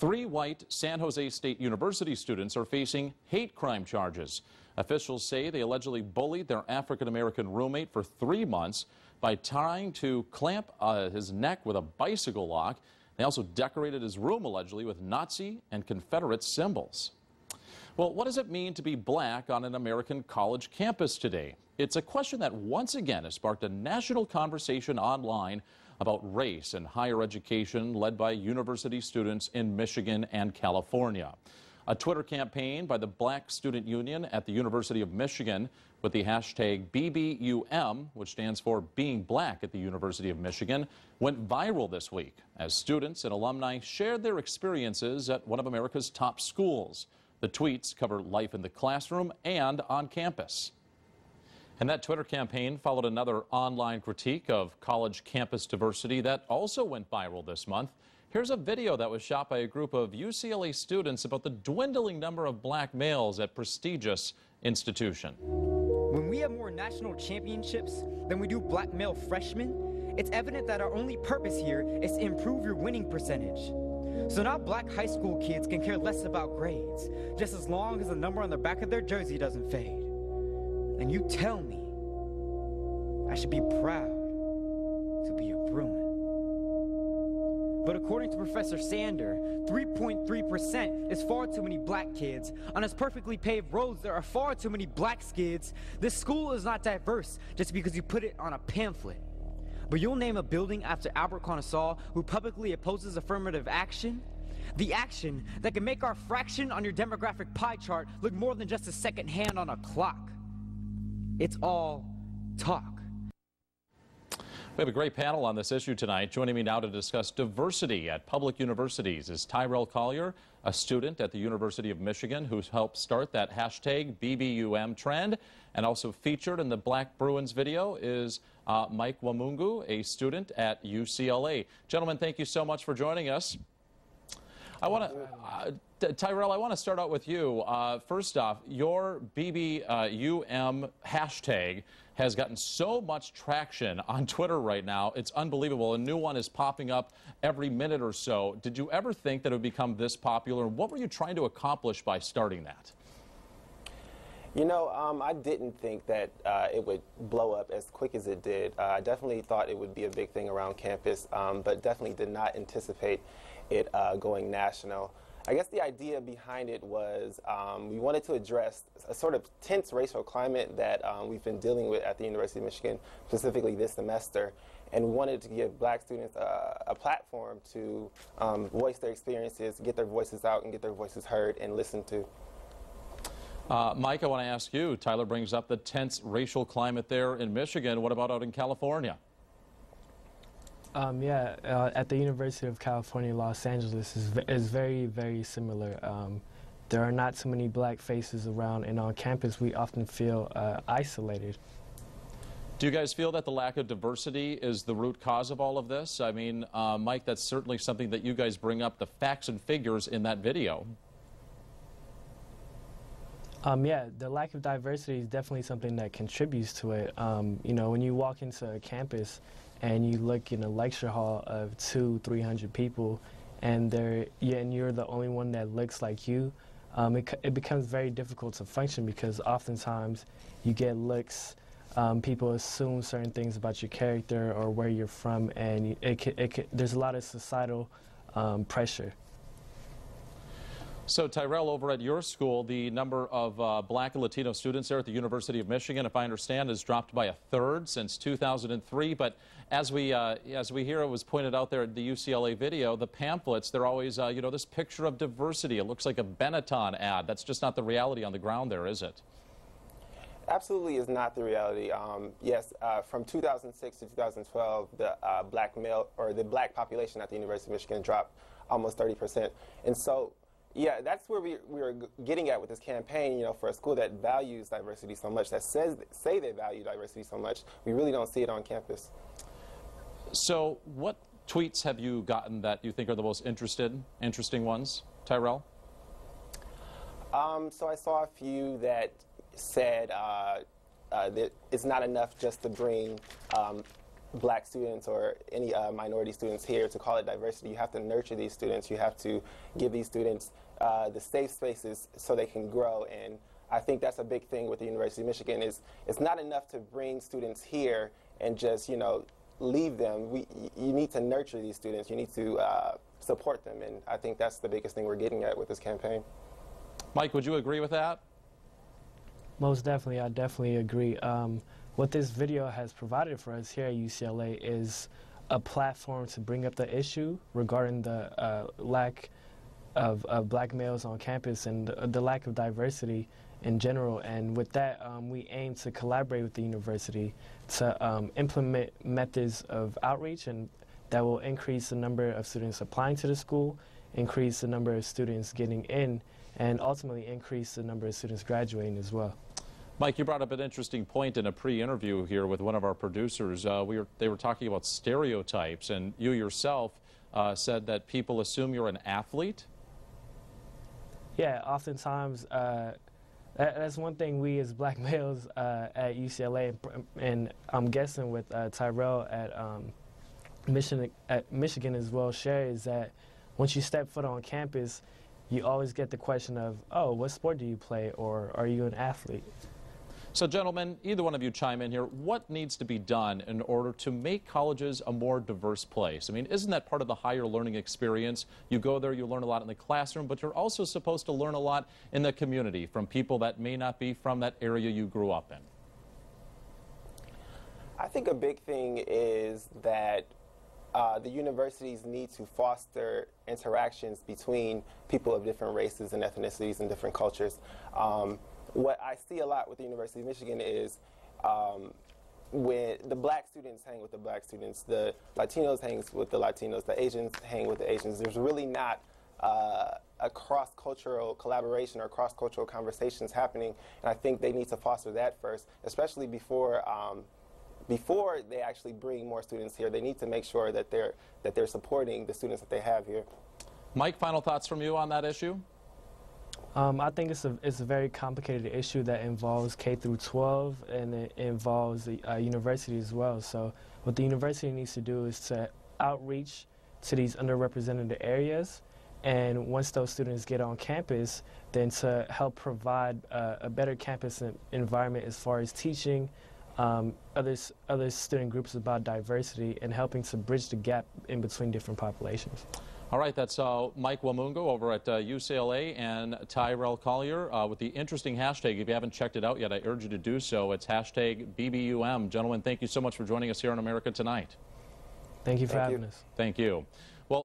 Three white San Jose State University students are facing hate crime charges. Officials say they allegedly bullied their African-American roommate for 3 months by trying to clamp his neck with a bicycle lock. They also decorated his room allegedly with Nazi and Confederate symbols. Well, what does it mean to be black on an American college campus today? It's a question that once again has sparked a national conversation online about race in higher education led by university students in Michigan and California. A Twitter campaign by the Black Student Union at the University of Michigan with the hashtag BBUM, which stands for Being Black at the University of Michigan, went viral this week as students and alumni shared their experiences at one of America's top schools. The tweets cover life in the classroom and on campus. And that Twitter campaign followed another online critique of college campus diversity that also went viral this month. Here's a video that was shot by a group of UCLA students about the dwindling number of black males at prestigious institution. When we have more national championships than we do black male freshmen, it's evident that our only purpose here is to improve your winning percentage. So now black high school kids can care less about grades, just as long as the number on the back of their jersey doesn't fade. And you tell me I should be proud to be a Bruin. But according to Professor Sander, 3.3% is far too many black kids. On its perfectly paved roads, there are far too many black kids. This school is not diverse just because you put it on a pamphlet. But you'll name a building after Albert Conasall who publicly opposes affirmative action? The action that can make our fraction on your demographic pie chart look more than just a second hand on a clock. It's all talk. We have a great panel on this issue tonight. Joining me now to discuss diversity at public universities is Tyrell Collier, a student at the University of Michigan who's helped start that hashtag BBUM trend, and also featured in the Black Bruins video is Mike Wamungo, a student at UCLA. Gentlemen, thank you so much for joining us. Tyrell, I want to start out with you. First off, your BBUM hashtag has gotten so much traction on Twitter right now. It's unbelievable. A new one is popping up every minute or so. Did you ever think that it would become this popular? What were you trying to accomplish by starting that? You know, I didn't think that it would blow up as quick as it did. I definitely thought it would be a big thing around campus, but definitely did not anticipate it going national. I guess the idea behind it was we wanted to address a sort of tense racial climate that we've been dealing with at the University of Michigan, specifically this semester, and we wanted to give black students a platform to voice their experiences, get their voices out, and get their voices heard and listened to. Mike, I want to ask you, Tyler brings up the tense racial climate there in Michigan. What about out in California? At the University of California, Los Angeles is very, very similar. There are not too many black faces around, and on campus we often feel isolated. Do you guys feel that the lack of diversity is the root cause of all of this? I mean, Mike, that's certainly something that you guys bring up, the facts and figures in that video. Yeah, the lack of diversity is definitely something that contributes to it. You know, when you walk into a campus and you look in a lecture hall of 200-300 people, and you're the only one that looks like you, it becomes very difficult to function because oftentimes you get looks. People assume certain things about your character or where you're from, and there's a lot of societal pressure. So, Tyrell, over at your school, the number of black and Latino students there at the University of Michigan, if I understand, has dropped by 1/3 since 2003. But as we hear, it was pointed out there at the UCLA video, the pamphlets, they're always, you know, this picture of diversity. It looks like a Benetton ad. That's just not the reality on the ground there, is it? Absolutely is not the reality. Yes, from 2006 to 2012, the the black population at the University of Michigan dropped almost 30%. And so, yeah, that's where we were getting at with this campaign. You know, for a school that values diversity so much, that say they value diversity so much, we really don't see it on campus. So, what tweets have you gotten that you think are the most interesting ones, Tyrell? So I saw a few that said that it's not enough just to bring black students or any minority students here to call it diversity. You have to nurture these students. You have to give these students the safe spaces so they can grow. And I think that's a big thing with the University of Michigan is it's not enough to bring students here and just, you know, leave them. You need to nurture these students. You need to support them. And I think that's the biggest thing we're getting at with this campaign. Mike, would you agree with that? Most definitely, I definitely agree. What this video has provided for us here at UCLA is a platform to bring up the issue regarding the lack of black males on campus and the lack of diversity in general. And with that, we aim to collaborate with the university to implement methods of outreach and that will increase the number of students applying to the school, increase the number of students getting in, and ultimately increase the number of students graduating as well. Mike, you brought up an interesting point in a pre-interview here with one of our producers. They were talking about stereotypes, and you yourself said that people assume you're an athlete. Yeah, oftentimes that's one thing we as black males at UCLA, and I'm guessing with Tyrell at Michigan as well, share is that once you step foot on campus, you always get the question of, oh, what sport do you play, or are you an athlete? So, gentlemen, either one of you chime in here. What needs to be done in order to make colleges a more diverse place? I mean, isn't that part of the higher learning experience? You go there, you learn a lot in the classroom, but you're also supposed to learn a lot in the community from people that may not be from that area you grew up in. I think a big thing is that the universities need to foster interactions between people of different races and ethnicities and different cultures. What I see a lot with the University of Michigan is when the black students hang with the black students, the Latinos hang with the Latinos, the Asians hang with the Asians. There's really not a cross-cultural collaboration or cross-cultural conversations happening, and I think they need to foster that first, especially before they actually bring more students here. They need to make sure that they're supporting the students that they have here. Mike, final thoughts from you on that issue? I think it's a very complicated issue that involves K through 12 and it involves the university as well. So what the university needs to do is to outreach to these underrepresented areas, and once those students get on campus, then to help provide a better campus environment as far as teaching other student groups about diversity and helping to bridge the gap in between different populations. All right, that's Mike Wamungo over at UCLA and Tyrell Collier with the interesting hashtag. If you haven't checked it out yet, I urge you to do so. It's hashtag BBUM. Gentlemen, thank you so much for joining us here on America Tonight. Thank you for having us. Thank you.